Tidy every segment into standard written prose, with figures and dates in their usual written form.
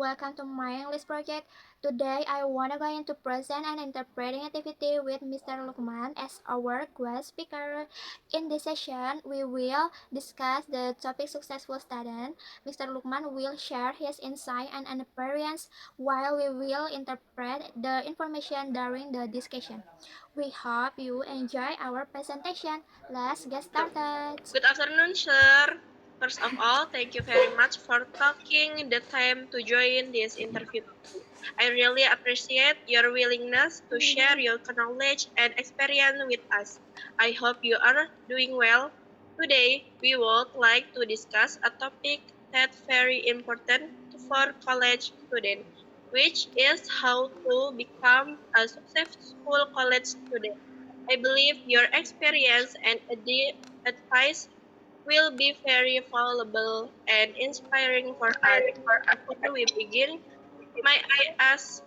welcome to my English project. Today I wanna going to present an interpreting activity with Mr. Lukman as our guest speaker. In this session, we will discuss the topic successful student. Mr. Lukman will share his insight and experience while we will interpret the information during the discussion. We hope you enjoy our presentation. Let's get started. Good afternoon, sir. First of all, thank you very much for taking the time to join this interview. I really appreciate your willingness to share your knowledge and experience with us. I hope you are doing well. Today, we would like to discuss a topic that's very important for college students, which is how to become a successful college student. I believe your experience and advice will be very valuable and inspiring for us. Before we begin, may I ask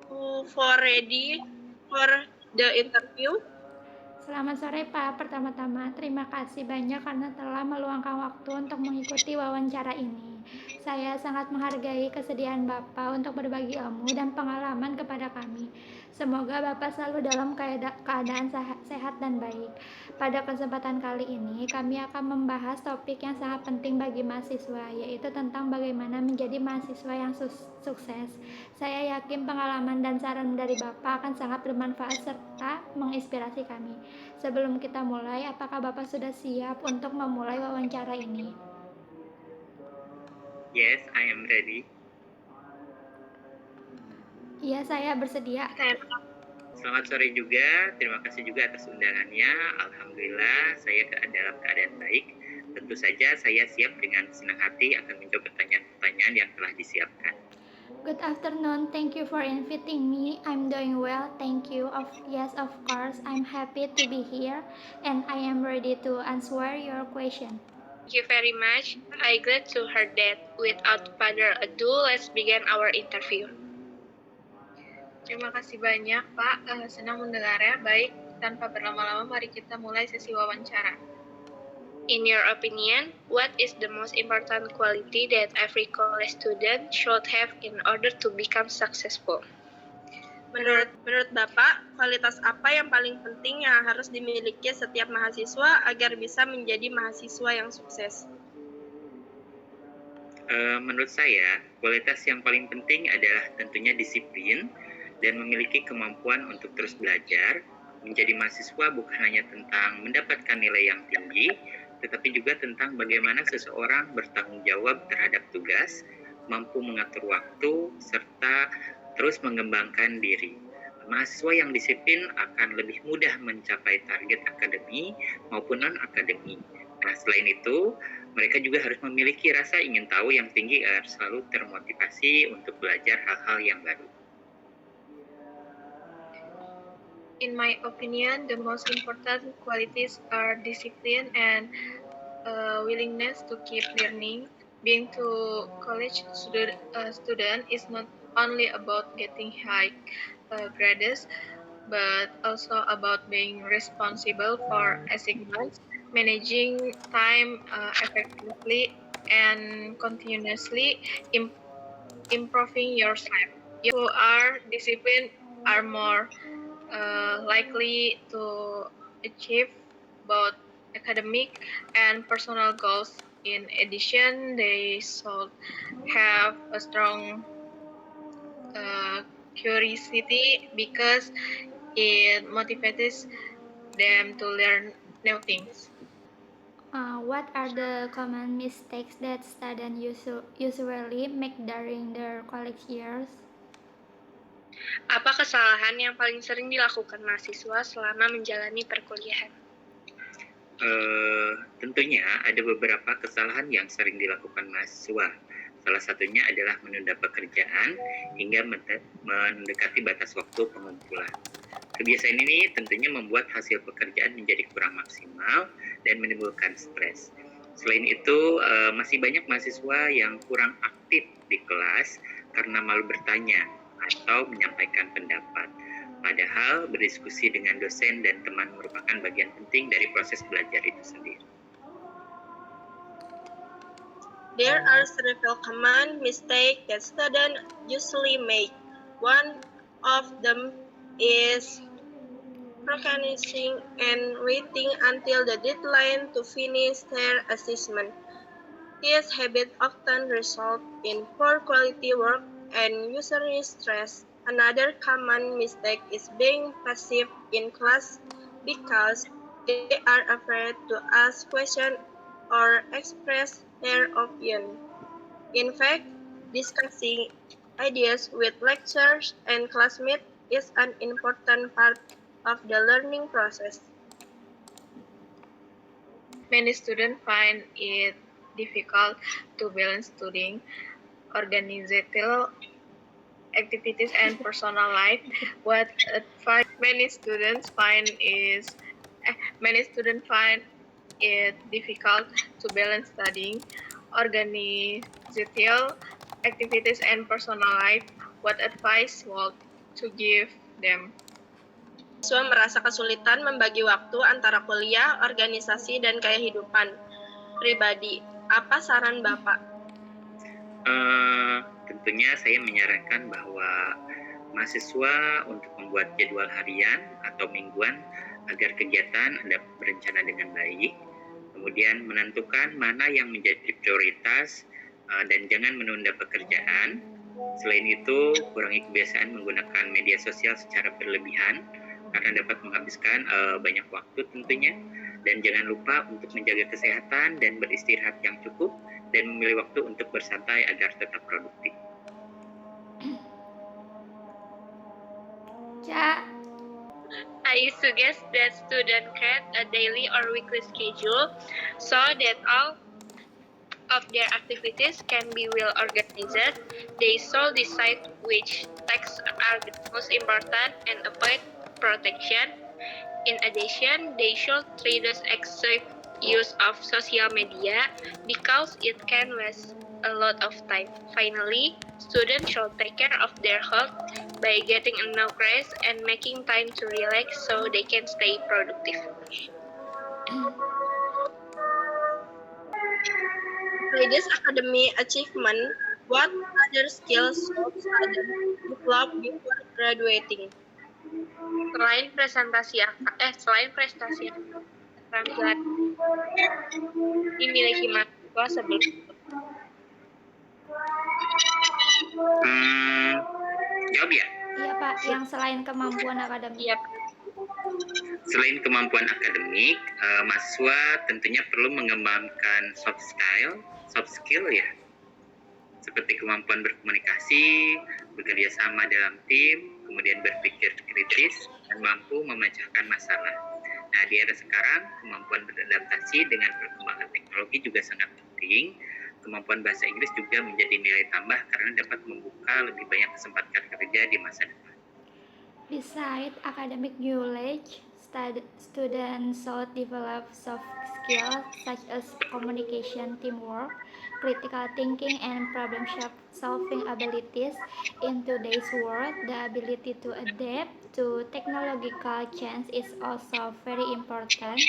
who for ready for the interview? Selamat sore Pak. Pertama-tama terima kasih banyak karena telah meluangkan waktu untuk mengikuti wawancara ini. Saya sangat menghargai kesediaan Bapak untuk berbagi ilmu dan pengalaman kepada kami. Semoga Bapak selalu dalam keadaan sehat dan baik. Pada kesempatan kali ini, kami akan membahas topik yang sangat penting bagi mahasiswa, yaitu tentang bagaimana menjadi mahasiswa yang sukses. Saya yakin pengalaman dan saran dari Bapak akan sangat bermanfaat serta menginspirasi kami. Sebelum kita mulai, apakah Bapak sudah siap untuk memulai wawancara ini? Yes, I am ready. Iya, saya bersedia. Selamat sore juga, terima kasih juga atas undangannya. Alhamdulillah, saya dalam keadaan baik. Tentu saja saya siap dengan senang hati akan menjawab pertanyaan-pertanyaan yang telah disiapkan. Good afternoon. Thank you for inviting me. I'm doing well. Thank you. Yes, of course. I'm happy to be here and I am ready to answer your question. Thank you very much. I'm glad to hear that. Without further ado, let's begin our interview. Terima kasih banyak, Pak. Senang mendengarnya. Baik, tanpa berlama-lama, mari kita mulai sesi wawancara. In your opinion, what is the most important quality that every college student should have in order to become successful? Menurut Bapak, kualitas apa yang paling penting yang harus dimiliki setiap mahasiswa agar bisa menjadi mahasiswa yang sukses? Menurut saya, kualitas yang paling penting adalah tentunya disiplin dan memiliki kemampuan untuk terus belajar. Menjadi mahasiswa bukan hanya tentang mendapatkan nilai yang tinggi, tetapi juga tentang bagaimana seseorang bertanggung jawab terhadap tugas, mampu mengatur waktu, serta terus mengembangkan diri. Mahasiswa yang disiplin akan lebih mudah mencapai target akademi maupun non-akademi. Nah, selain itu, mereka juga harus memiliki rasa ingin tahu yang tinggi agar selalu termotivasi untuk belajar hal-hal yang baru. In my opinion, the most important qualities are discipline and willingness to keep learning. Being a college student is not only about getting high grades, but also about being responsible for achievements, managing time effectively, and continuously improving yourself. You who are disciplined are more likely to achieve both academic and personal goals. In addition, they should have a strong curiosity because it motivates them to learn new things. What are the common mistakes that students usually make during their college years? Apa kesalahan yang paling sering dilakukan mahasiswa selama menjalani perkuliahan? Tentunya ada beberapa kesalahan yang sering dilakukan mahasiswa. Salah satunya adalah menunda pekerjaan hingga mendekati batas waktu pengumpulan. Kebiasaan ini tentunya membuat hasil pekerjaan menjadi kurang maksimal dan menimbulkan stres. Selain itu, masih banyak mahasiswa yang kurang aktif di kelas karena malu bertanya atau menyampaikan pendapat. Padahal berdiskusi dengan dosen dan teman merupakan bagian penting dari proses belajar itu sendiri. There are several common mistakes that students usually make. One of them is procrastinating and waiting until the deadline to finish their assessment. This habit often results in poor quality work and usually stress. Another common mistake is being passive in class because they are afraid to ask questions or express their opinion. In fact, discussing ideas with lecturers and classmates is an important part of the learning process. Many students find it difficult to balance studying, organizational activities, and personal life. What advice many students find it difficult to balance studying, organizational activities, and personal life. What advice would to give them? Siswa merasa kesulitan membagi waktu antara kuliah, organisasi, dan kehidupan pribadi. Apa saran Bapak? Tentunya saya menyarankan bahwa mahasiswa untuk membuat jadwal harian atau mingguan agar kegiatan Anda berencana dengan baik, kemudian menentukan mana yang menjadi prioritas dan jangan menunda pekerjaan. Selain itu, kurangi kebiasaan menggunakan media sosial secara berlebihan karena dapat menghabiskan banyak waktu tentunya. Dan jangan lupa untuk menjaga kesehatan dan beristirahat yang cukup dan memilih waktu untuk bersantai agar tetap produktif. Ca, I suggest that students create a daily or weekly schedule so that all of their activities can be well organized. They should decide which tasks are the most important and avoid protection. In addition, they should reduce excessive use of social media because it can waste a lot of time. Finally, students should take care of their health by getting enough rest and making time to relax so they can stay productive. By this academic achievement, what other skills should students develop before graduating? Selain prestasi keterampilan dimiliki mahasiswa sebelum Jawab ya? iya Pak, yang selain kemampuan akademik. Iya. Selain kemampuan akademik, mahasiswa tentunya perlu mengembangkan soft skill ya, seperti kemampuan berkomunikasi, bekerja sama dalam tim, kemudian berpikir kritis, dan mampu memecahkan masalah. Nah, di era sekarang, kemampuan beradaptasi dengan perkembangan teknologi juga sangat penting. Kemampuan bahasa Inggris juga menjadi nilai tambah karena dapat membuka lebih banyak kesempatan kerja di masa depan. Besides academic knowledge, students should develop soft skills such as communication, teamwork, critical thinking, and problem-solving abilities. In today's world, the ability to adapt to technological change is also very important.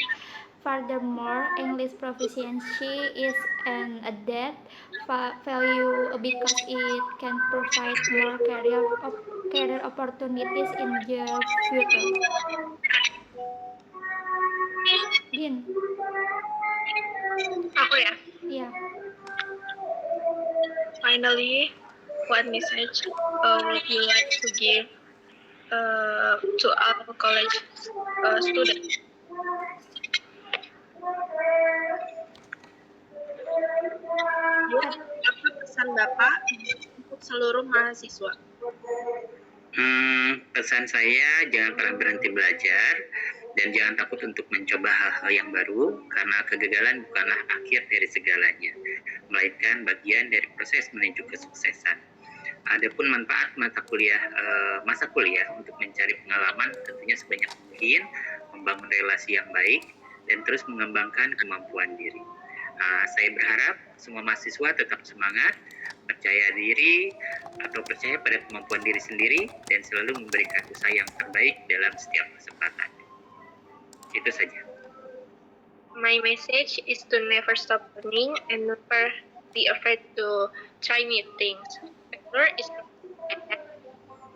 Furthermore, English proficiency is an added value because it can provide more career opportunities in the future. Din, Aku ya. iya. Finally, what message would you like to give to our college students? Apa pesan Bapak untuk seluruh mahasiswa? Pesan saya, jangan pernah berhenti belajar dan jangan takut untuk mencoba hal-hal yang baru karena kegagalan bukanlah akhir dari segalanya, melainkan bagian dari proses menuju kesuksesan. Adapun manfaat masa kuliah untuk mencari pengalaman tentunya sebanyak mungkin, membangun relasi yang baik dan terus mengembangkan kemampuan diri. Saya berharap semua mahasiswa tetap semangat, percaya diri atau percaya pada kemampuan diri sendiri dan selalu memberikan usaha yang terbaik dalam setiap kesempatan. Itu saja. My message is to never stop learning and never be afraid to try new things. Failure is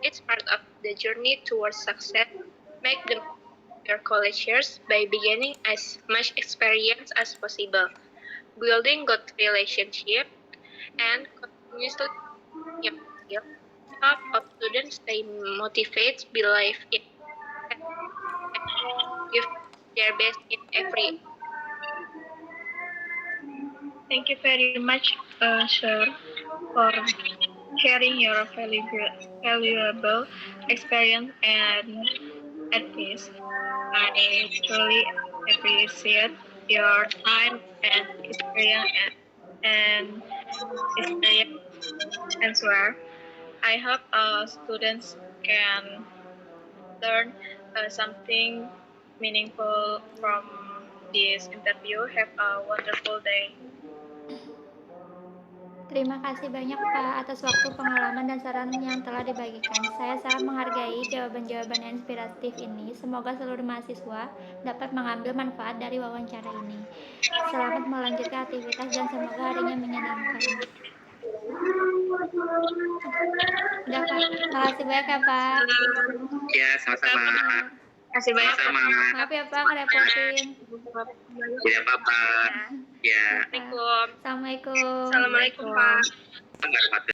it's part of the journey towards success. Make the most of your college years by beginning as much experience as possible, building good relationship, and continuously your skills. Help of students stay motivated, believe in, and give their best in every. Thank you very much, sir, for sharing your valuable experience and advice. I truly appreciate your time and and experience answer. I hope students can learn something meaningful from this interview. Have a wonderful day. Terima kasih banyak Pak atas waktu, pengalaman, dan saran yang telah dibagikan. Saya sangat menghargai jawaban-jawaban yang inspiratif ini. Semoga seluruh mahasiswa dapat mengambil manfaat dari wawancara ini. Selamat melanjutkan aktivitas dan semoga harinya menyenangkan. Udah Pak, makasih banyak ya Pak. Ya, sama-sama. Kasih banyak. Sama-sama. Maaf ya Pak ngerepotin. Tidak apa-apa. Ya. Assalamualaikum. Assalamualaikum. Assalamualaikum, Pak. Enggak ada